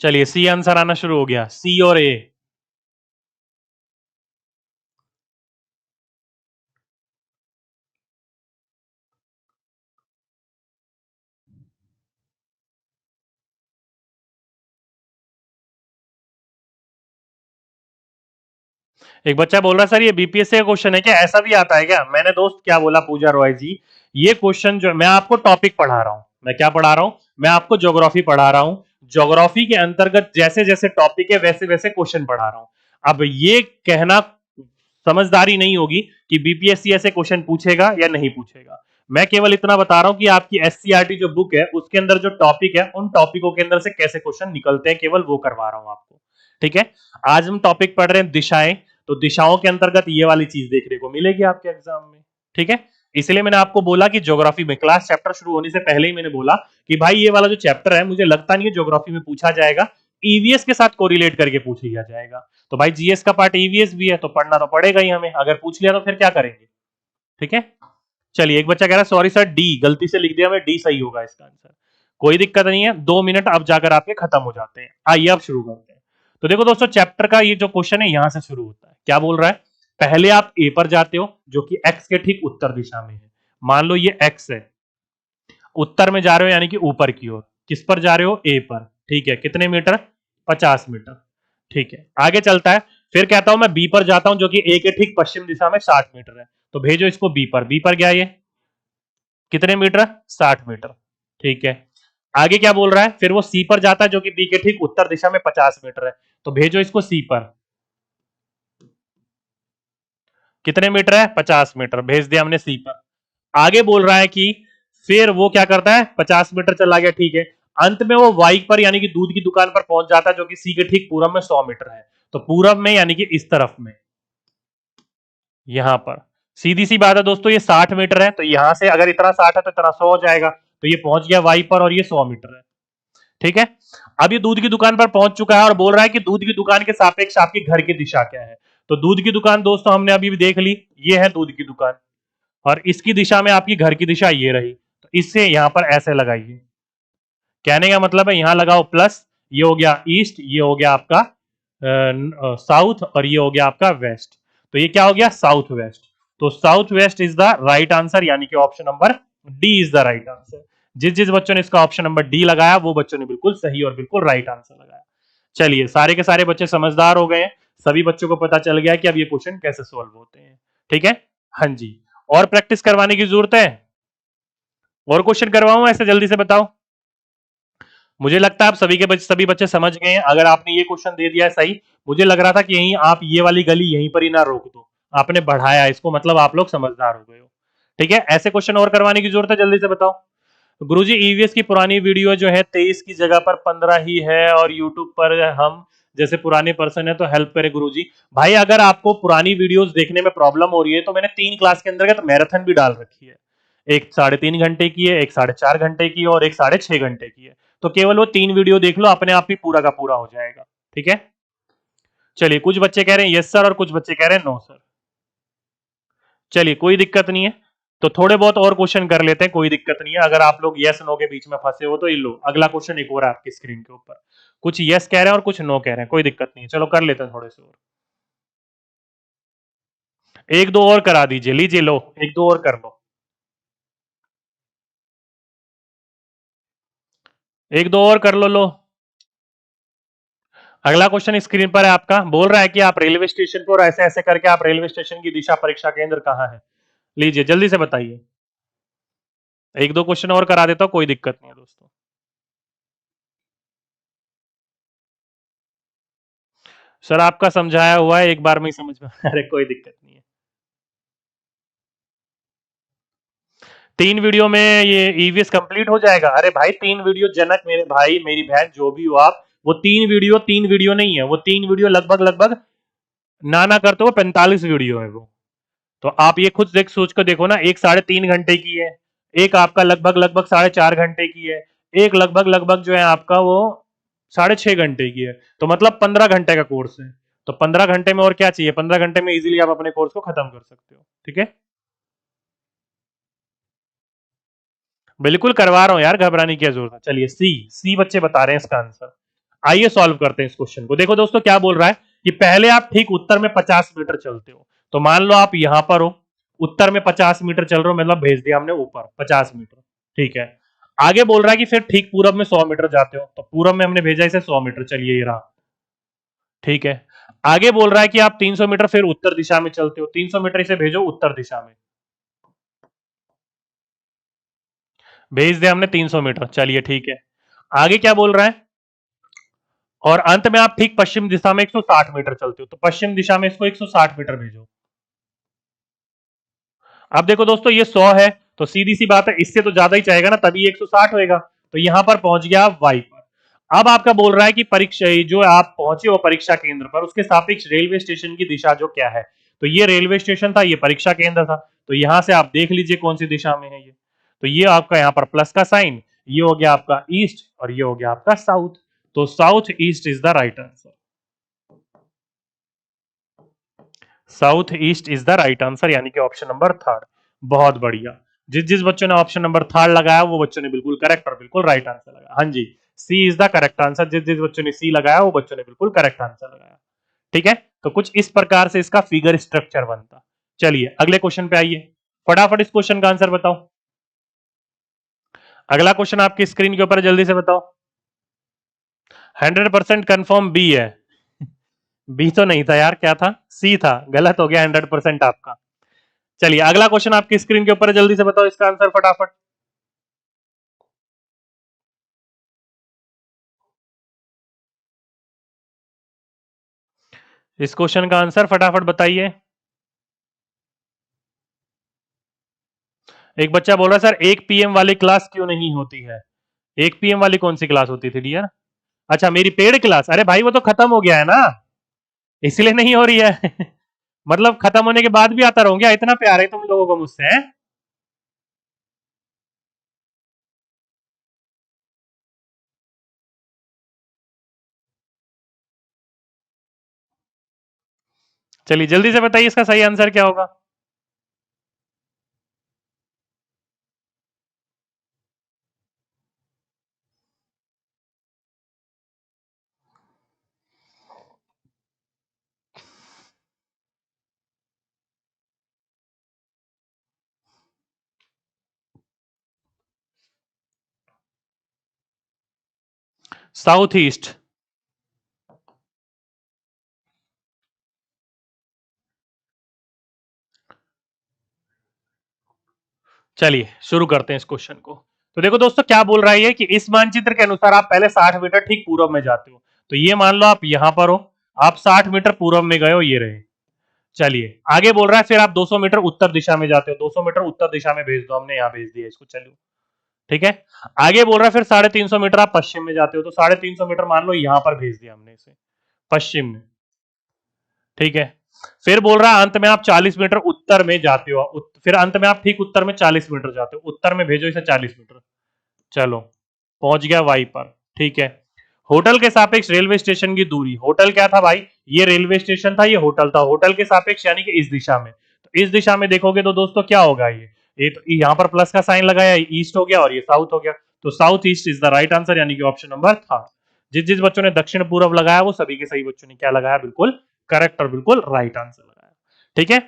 चलिए सी आंसर आना शुरू हो गया, सी और ए। एक बच्चा बोल रहा है सर ये बीपीएससी का क्वेश्चन है क्या? ऐसा भी आता है क्या? मैंने दोस्त क्या बोला पूजा रॉय जी, ये क्वेश्चन जो मैं आपको टॉपिक पढ़ा रहा हूं, मैं क्या पढ़ा रहा हूं? मैं आपको ज्योग्राफी पढ़ा रहा हूं। ज्योग्राफी के अंतर्गत जैसे जैसे टॉपिक है वैसे वैसे क्वेश्चन पढ़ा रहा हूं। अब ये कहना समझदारी नहीं होगी कि बीपीएससी ऐसे क्वेश्चन पूछेगा या नहीं पूछेगा। मैं केवल इतना बता रहा हूं कि आपकी एससीईआरटी जो बुक है उसके अंदर जो टॉपिक है उन टॉपिकों के अंदर से कैसे क्वेश्चन निकलते हैं, केवल वो करवा रहा हूं आपको। ठीक है, आज हम टॉपिक पढ़ रहे हैं दिशाएं, तो दिशाओं के अंतर्गत ये वाली चीज देखने को मिलेगी आपके एग्जाम में। ठीक है, इसलिए मैंने आपको बोला कि ज्योग्राफी में क्लास चैप्टर शुरू होने से पहले ही मैंने बोला कि भाई ये वाला जो चैप्टर है मुझे लगता नहीं है ज्योग्राफी में पूछा जाएगा, ईवीएस के साथ कोरिलेट करके पूछ लिया जाएगा। तो भाई जीएस का पार्ट ईवीएस भी है तो पढ़ना तो पड़ेगा ही हमें, अगर पूछ लिया तो फिर क्या करेंगे। ठीक है, चलिए एक बच्चा कह रहा है सॉरी सर डी गलती से लिख दिया मैं, डी सही होगा इसका आंसर। कोई दिक्कत नहीं है, 2 मिनट अब जाकर आपके खत्म हो जाते हैं। आइए अब शुरू करते हैं। तो देखो दोस्तों चैप्टर का ये जो क्वेश्चन है यहां से शुरू होता है। क्या बोल रहा है? पहले आप ए पर जाते हो जो कि एक्स के ठीक उत्तर दिशा में है। मान लो ये एक्स है, उत्तर में जा रहे हो यानी कि ऊपर की ओर। किस पर जा रहे हो? ए पर। ठीक है, कितने मीटर? 50 मीटर। ठीक है, आगे चलता है। फिर कहता हूं मैं बी पर जाता हूं जो कि ए के ठीक पश्चिम दिशा में 60 मीटर है, तो भेजो इसको बी पर। बी पर गया ये कितने मीटर? 60 मीटर। ठीक है, आगे क्या बोल रहा है? फिर वो सी पर जाता है जो कि बी के ठीक उत्तर दिशा में 50 मीटर है, तो भेजो इसको सी पर। कितने मीटर है? 50 मीटर, भेज दिया हमने सी पर। आगे बोल रहा है कि फिर वो क्या करता है? 50 मीटर चला गया, ठीक है। अंत में वो वाई पर यानी कि दूध की दुकान पर पहुंच जाता है जो कि सी के ठीक पूरब में 100 मीटर है, तो पूरब में यानी कि इस तरफ में, यहां पर। सीधी सी बात है दोस्तों, ये 60 मीटर है तो यहां से अगर इतना 60 है तो इतना 100 हो जाएगा, तो ये पहुंच गया वाई पर और ये 100 मीटर है। ठीक है, अब ये दूध की दुकान पर पहुंच चुका है और बोल रहा है कि दूध की दुकान के सापेक्ष आपके घर की दिशा क्या है। तो दूध की दुकान दोस्तों हमने अभी भी देख ली, ये है दूध की दुकान, और इसकी दिशा में आपकी घर की दिशा ये रही, तो इससे यहां पर ऐसे लगाइए। कहने का मतलब है यहां लगाओ प्लस, ये हो गया ईस्ट, ये हो गया आपका साउथ, और ये हो गया आपका वेस्ट। तो ये क्या हो गया, साउथ वेस्ट। तो south west is the right answer, यानी कि option number D is the right answer. जिस जिस बच्चों ने इसका ऑप्शन नंबर डी लगाया वो बच्चों ने बिल्कुल सही और बिल्कुल राइट आंसर लगाया। चलिए, सारे के सारे बच्चे समझदार हो गए हैं, सभी बच्चों को पता चल गया कि अब ये क्वेश्चन कैसे सॉल्व होते हैं। ठीक है, हाँ जी। और प्रैक्टिस करवाने की जरूरत है? और क्वेश्चन करवाऊं ऐसे जल्दी से बताओ? मुझे लगता है आप सभी बच्चे समझ गए हैं। अगर आपने ये क्वेश्चन दे दिया है सही, मुझे लग रहा था कि यहीं आप ये वाली गली यहीं पर ही ना रोक दो, आपने बढ़ाया इसको, मतलब आप लोग समझदार हो गए हो। ठीक है, ऐसे क्वेश्चन और करवाने की जरूरत है, जल्दी से बताओ। गुरुजी ईवीएस की पुरानी वीडियो जो है 23 की जगह पर 15 ही है, और यूट्यूब पर हम जैसे पुराने पर्सन है तो हेल्प करे गुरुजी। भाई अगर आपको पुरानी वीडियोस देखने में प्रॉब्लम हो रही है तो मैंने 3 क्लास के अंतर्गत मैराथन भी डाल रखी है। एक 3.5 घंटे की है, एक 4.5 घंटे की है, और एक 6.5 घंटे की है। तो केवल वो 3 वीडियो देख लो, अपने आप ही पूरा का पूरा हो जाएगा। ठीक है, चलिए, कुछ बच्चे कह रहे हैं यस सर और कुछ बच्चे कह रहे हैं नो सर। चलिए, कोई दिक्कत नहीं है, तो थोड़े बहुत और क्वेश्चन कर लेते हैं, कोई दिक्कत नहीं है। अगर आप लोग यस नो के बीच में फंसे हो तो ये लो, अगला क्वेश्चन एक और है आपकी स्क्रीन के ऊपर। कुछ यस कह रहे हैं और कुछ नो कह रहे हैं, कोई दिक्कत नहीं है, चलो कर लेते हैं थोड़े से और। एक दो और करा दीजिए, लीजिए लो, एक दो और कर लो, एक दो और कर लो, लो। अगला क्वेश्चन स्क्रीन पर है आपका, बोल रहा है कि आप रेलवे स्टेशन पर, ऐसे ऐसे करके आप रेलवे स्टेशन की दिशा, परीक्षा केंद्र कहाँ है? लीजिए जल्दी से बताइए। एक दो क्वेश्चन और करा देता हूं, कोई दिक्कत नहीं है दोस्तों। सर आपका समझाया हुआ है, एक बार में ही समझ में अरे कोई दिक्कत नहीं है। 3 वीडियो में ये ईवीएस कंप्लीट हो जाएगा? अरे भाई 3 वीडियो, जनक मेरे भाई मेरी बहन जो भी हो आप, वो 3 वीडियो नहीं है, वो 3 वीडियो लगभग लगभग ना ना करते हो 45 वीडियो है वो। तो आप ये खुद देख सोच कर देखो ना, एक 3.5 घंटे की है, एक आपका लगभग लगभग 4.5 घंटे की है, एक लगभग लगभग जो है आपका वो 6.5 घंटे की है। तो मतलब 15 घंटे का कोर्स है। तो 15 घंटे में और क्या चाहिए, 15 घंटे में इजीली आप अपने कोर्स को खत्म कर सकते हो। ठीक है, बिल्कुल करवा रहा हूं यार, घबराने की क्या जरूरत है। चलिए, सी सी बच्चे बता रहे हैं इसका आंसर। आइए सॉल्व करते हैं इस क्वेश्चन को। देखो दोस्तों क्या बोल रहा है कि पहले आप ठीक उत्तर में 50 मीटर चलते हो। तो मान लो आप यहां पर हो, उत्तर में 50 मीटर चल रहे हो, मतलब भेज दिया हमने ऊपर 50 मीटर। ठीक है, आगे बोल रहा है कि फिर ठीक पूरब में 100 मीटर जाते हो, तो पूरब में हमने भेजा इसे 100 मीटर, चलिए ये रहा। ठीक है, आगे बोल रहा है कि आप 300 मीटर फिर उत्तर दिशा में चलते हो, 300 मीटर इसे भेजो उत्तर दिशा में, भेज दिया हमने 300 मीटर, चलिए ठीक है। आगे क्या बोल रहा है, और अंत में आप ठीक पश्चिम दिशा में 160 मीटर चलते हो, तो पश्चिम दिशा में इसको 160 मीटर भेजो। अब देखो दोस्तों ये 100 है, तो सीधी सी बात है इससे तो ज्यादा ही चाहेगा ना, तभी 160 होएगा। तो यहां पर पहुंच गया आप वाई पर। अब आपका बोल रहा है कि परीक्षा जो आप पहुंचे हो परीक्षा केंद्र पर, उसके सापेक्ष रेलवे स्टेशन की दिशा जो क्या है। तो ये रेलवे स्टेशन था, ये परीक्षा केंद्र था, तो यहां से आप देख लीजिए कौन सी दिशा में है ये। तो ये आपका यहां पर प्लस का साइन, ये हो गया आपका ईस्ट, और ये हो गया आपका साउथ। तो south east is the right answer, south east is the right answer, यानी कि ऑप्शन नंबर थर्ड। बहुत बढ़िया, जिस जिस बच्चों ने ऑप्शन नंबर थर्ड लगाया वो बच्चों ने बिल्कुल करेक्ट और बिल्कुल राइट आंसर लगाया। हाँ जी, सी इज द करेक्ट आंसर, जिस जिस बच्चों ने सी लगाया वो बच्चों ने बिल्कुल करेक्ट आंसर लगाया। ठीक है, तो कुछ इस प्रकार से इसका फिगर स्ट्रक्चर बनता। चलिए अगले क्वेश्चन पे आइए, फटाफट इस क्वेश्चन का आंसर बताओ। अगला क्वेश्चन आपकी स्क्रीन के ऊपर, जल्दी से बताओ। 100% कंफर्म बी है? बी तो नहीं था यार, क्या था, सी था, गलत हो गया 100% आपका। चलिए अगला क्वेश्चन आपकी स्क्रीन के ऊपर है, जल्दी से बताओ इसका आंसर फटाफट। इस क्वेश्चन का आंसर फटाफट बताइए। एक बच्चा बोल रहा है सर 1 PM वाली क्लास क्यों नहीं होती है? 1 PM वाली कौन सी क्लास होती थी डियर? अच्छा, मेरी पेड क्लास, अरे भाई वो तो खत्म हो गया है ना, इसलिए नहीं हो रही है मतलब खत्म होने के बाद भी आता रहूंगा, इतना प्यार है तुम लोगों को मुझसे, हैं? चलिए जल्दी से बताइए इसका सही आंसर क्या होगा। South east. चलिए शुरू करते हैं इस क्वेश्चन को। तो देखो दोस्तों क्या बोल रहा है ये कि इस मानचित्र के अनुसार आप पहले 60 मीटर ठीक पूर्व में जाते हो। तो ये मान लो आप यहां पर हो, आप 60 मीटर पूर्व में गए हो, ये रहे। चलिए आगे बोल रहा है फिर आप 200 मीटर उत्तर दिशा में जाते हो, 200 मीटर उत्तर दिशा में भेज दो, हमने यहाँ भेज दिया इसको। चलो ठीक है। आगे बोल रहा है फिर 350 मीटर आप पश्चिम में जाते हो, तो 350 मीटर मान लो यहां पर भेज दिया हमने इसे पश्चिम में। ठीक है। फिर बोल रहा है अंत में आप 40 मीटर उत्तर में जाते हो, फिर अंत में आप ठीक उत्तर में 40 मीटर जाते हो, उत्तर में भेजो इसे 40 मीटर। चलो पहुंच गया वाई पर। ठीक है। होटल के सापेक्ष रेलवे स्टेशन की दूरी, होटल क्या था भाई, ये रेलवे स्टेशन था, ये होटल था, होटल के सापेक्ष यानी कि इस दिशा में। तो इस दिशा में देखोगे तो दोस्तों क्या होगा, ये तो यहाँ पर प्लस का साइन लगाया, ईस्ट हो गया और ये साउथ हो गया। तो south east is the right answer, यानी कि ऑप्शन नंबर था। जिस जिस बच्चों ने दक्षिण पूर्व लगाया वो सभी के सही बच्चों ने क्या लगाया, बिल्कुल करेक्ट और बिल्कुल राइट आंसर लगाया। ठीक है।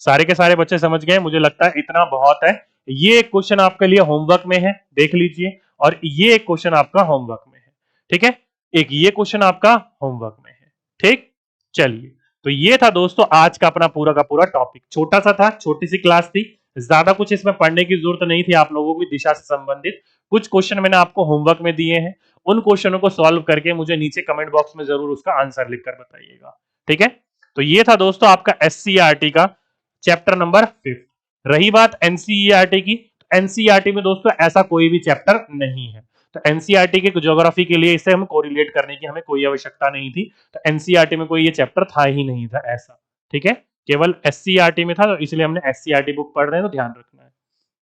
सारे के सारे बच्चे समझ गए, मुझे लगता है इतना बहुत है। ये एक क्वेश्चन आपके लिए होमवर्क में है, देख लीजिए, और ये एक क्वेश्चन आपका होमवर्क में है। ठीक है। एक ये क्वेश्चन आपका होमवर्क में है। ठीक। चलिए तो ये था दोस्तों आज का अपना पूरा का पूरा टॉपिक, छोटा सा था, छोटी सी क्लास थी, ज्यादा कुछ इसमें पढ़ने की जरूरत नहीं थी आप लोगों की दिशा से संबंधित। कुछ क्वेश्चन मैंने आपको होमवर्क में दिए हैं, उन क्वेश्चनों को सॉल्व करके मुझे नीचे कमेंट बॉक्स में जरूर उसका आंसर लिखकर बताइएगा। ठीक है। तो ये था दोस्तों आपका एससीईआरटी का चैप्टर नंबर 5। रही बात एनसीईआरटी की, एनसीईआरटी में दोस्तों ऐसा कोई भी चैप्टर नहीं है। तो एनसीईआरटी के ज्योग्राफी के लिए इसे हम कोरिलेट करने की हमें कोई आवश्यकता नहीं थी। तो एनसीईआरटी में कोई ये चैप्टर था ही नहीं था ऐसा। ठीक है। केवल एससीईआरटी में था, तो इसलिए हमने एससीईआरटी बुक पढ़ रहे हैं तो ध्यान रखना है।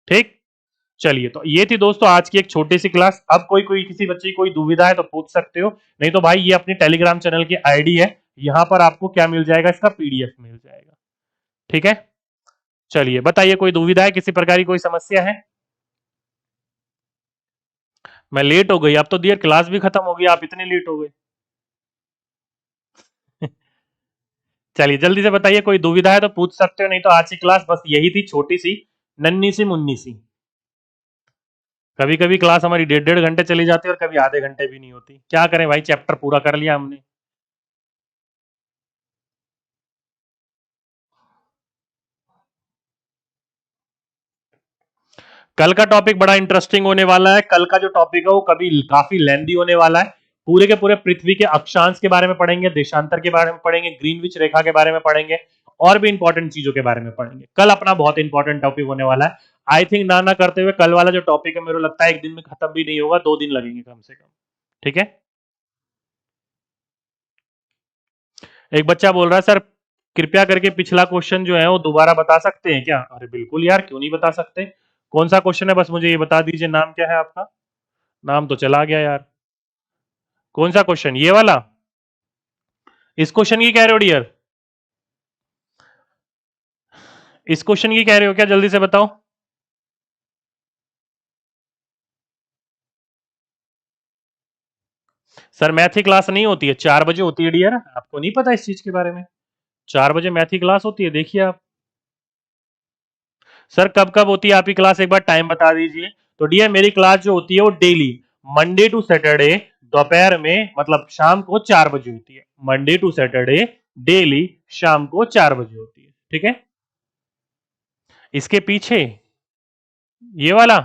ठीक। चलिए तो ये थी दोस्तों आज की एक छोटी सी क्लास। अब कोई कोई किसी बच्चे की कोई दुविधा है तो पूछ सकते हो, नहीं तो भाई ये अपनी टेलीग्राम चैनल की आईडी है, यहां पर आपको क्या मिल जाएगा, इसका पीडीएफ मिल जाएगा। ठीक है। चलिए बताइए कोई दुविधा है, किसी प्रकार की कोई समस्या है। मैं लेट हो गई, अब तो डियर क्लास भी खत्म हो गई, आप इतने लेट हो गए। चलिए जल्दी से बताइए, कोई दुविधा है तो पूछ सकते हो, नहीं तो आज की क्लास बस यही थी, छोटी सी नन्ही सी मुन्नी सी। कभी कभी क्लास हमारी 1.5 घंटे चली जाती है और कभी आधे घंटे भी नहीं होती, क्या करें भाई, चैप्टर पूरा कर लिया हमने। कल का टॉपिक बड़ा इंटरेस्टिंग होने वाला है, कल का जो टॉपिक है वो कभी काफी लेंदी होने वाला है। पूरे के पूरे पृथ्वी के अक्षांश के बारे में पढ़ेंगे, देशांतर के बारे में पढ़ेंगे, ग्रीनविच रेखा के बारे में पढ़ेंगे, और भी इंपॉर्टेंट चीजों के बारे में पढ़ेंगे। कल अपना बहुत इंपॉर्टेंट टॉपिक होने वाला है। आई थिंक ना करते हुए कल वाला जो टॉपिक है मेरे को लगता है एक दिन में खत्म भी नहीं होगा, 2 दिन लगेंगे कम से कम। ठीक है। एक बच्चा बोल रहा है सर कृपया करके पिछला क्वेश्चन जो है वो दोबारा बता सकते हैं क्या। अरे बिल्कुल यार, क्यों नहीं बता सकते। कौन सा क्वेश्चन है बस मुझे ये बता दीजिए, नाम क्या है आपका। नाम तो चला गया यार। कौन सा क्वेश्चन, ये वाला, इस क्वेश्चन की कह रहे हो डियर, इस क्वेश्चन की कह रहे हो क्या, जल्दी से बताओ। सर मैथ की क्लास नहीं होती है, 4 बजे होती है डियर, आपको नहीं पता इस चीज के बारे में। 4 बजे मैथ की क्लास होती है, देखिए आप। सर कब कब होती है आपकी क्लास, एक बार टाइम बता दीजिए। तो डियर मेरी क्लास जो होती है वो डेली मंडे टू सैटरडे दोपहर में, मतलब शाम को 4 बजे होती है। मंडे टू सैटरडे डेली शाम को 4 बजे होती है। ठीक है। इसके पीछे ये वाला,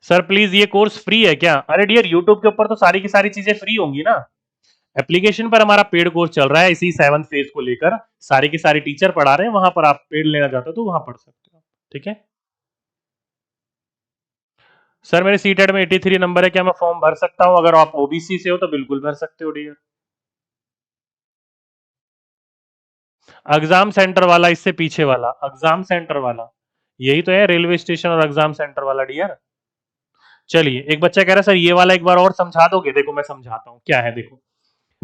सर प्लीज ये कोर्स फ्री है क्या। अरे डियर यूट्यूब के ऊपर तो सारी की सारी चीजें फ्री होंगी ना। एप्लीकेशन पर हमारा पेड कोर्स चल रहा है, इसी 7th फेज को लेकर सारे के सारे टीचर पढ़ा रहे हैं, वहां पर आप पेड लेना चाहते हो तो वहां पढ़ सकते हो। ठीक है। सर मेरे सीटेट में 83 नंबर है, क्या मैं फॉर्म भर सकता हूं, अगर आप ओबीसी से हो तो बिल्कुल भर सकते हो डियर। एग्जाम सेंटर वाला, इससे पीछे वाला एग्जाम सेंटर वाला, यही तो है रेलवे स्टेशन और एग्जाम सेंटर वाला डियर। चलिए, एक बच्चा कह रहा है सर ये वाला एक बार और समझा दोगे? देखो मैं समझाता हूं क्या है। देखो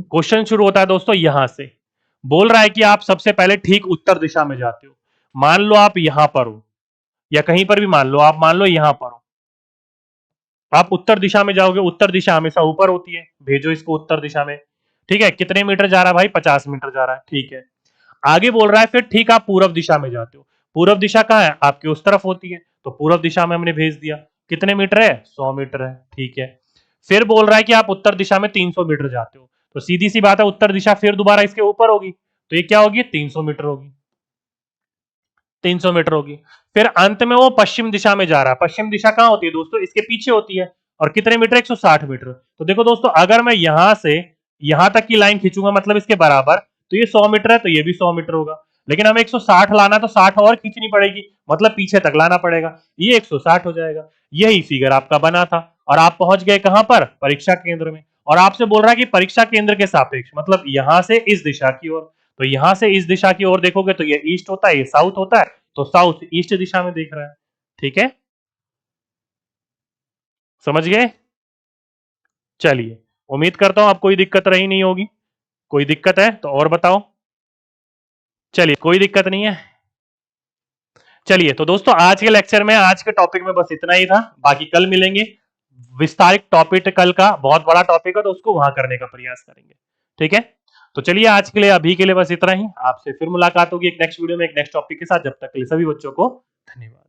क्वेश्चन शुरू होता है दोस्तों यहां से, बोल रहा है कि आप सबसे पहले ठीक उत्तर दिशा में जाते हो। मान लो आप यहां पर हो, या कहीं पर भी मान लो, आप मान लो यहां पर हो, आप उत्तर दिशा में जाओगे। उत्तर दिशा हमेशा ऊपर होती है, भेजो इसको उत्तर दिशा में। ठीक है, कितने मीटर जा रहा है भाई? 50 मीटर जा रहा है। ठीक है, आगे बोल रहा है फिर ठीक आप पूर्व दिशा में जाते हो। पूर्व दिशा कहाँ है? आपके उस तरफ होती है, तो पूर्व दिशा में हमने भेज दिया। कितने मीटर है? 100 मीटर है। ठीक है, फिर बोल रहा है कि आप उत्तर दिशा में 300 मीटर जाते हो, तो सीधी सी बात है उत्तर दिशा फिर दोबारा इसके ऊपर होगी, तो ये क्या होगी? 300 मीटर होगी। 300 मीटर होगी। फिर अंत में वो पश्चिम दिशा में जा रहा है। पश्चिम दिशा कहां होती है दोस्तों? इसके पीछे होती है। और कितने मीटर? 160 मीटर। तो देखो दोस्तों, अगर मैं यहां से यहां तक की लाइन खींचूंगा मतलब इसके बराबर, तो ये 100 मीटर है, तो ये भी 100 मीटर होगा। लेकिन हमें 160 लाना, तो 60 और खींचनी पड़ेगी, मतलब पीछे तक लाना पड़ेगा। ये 160 हो जाएगा। यही फिगर आपका बना था, और आप पहुंच गए कहां पर? परीक्षा केंद्र में। और आपसे बोल रहा है कि परीक्षा केंद्र के सापेक्ष, मतलब यहां से इस दिशा की ओर। तो यहां से इस दिशा की ओर देखोगे तो ये ईस्ट होता है, ये साउथ होता है, तो साउथ ईस्ट दिशा में देख रहा है। ठीक है, समझ गए? चलिए, उम्मीद करता हूं आप कोई दिक्कत रही नहीं होगी। कोई दिक्कत है तो और बताओ। चलिए, कोई दिक्कत नहीं है। चलिए, तो दोस्तों आज के लेक्चर में, आज के टॉपिक में बस इतना ही था। बाकी कल मिलेंगे। विस्तारित टॉपिक कल का बहुत बड़ा टॉपिक है, तो उसको वहां करने का प्रयास करेंगे। ठीक है, तो चलिए आज के लिए, अभी के लिए बस इतना ही। आपसे फिर मुलाकात होगी एक नेक्स्ट वीडियो में, एक नेक्स्ट टॉपिक के साथ। जब तक के लिए सभी बच्चों को धन्यवाद।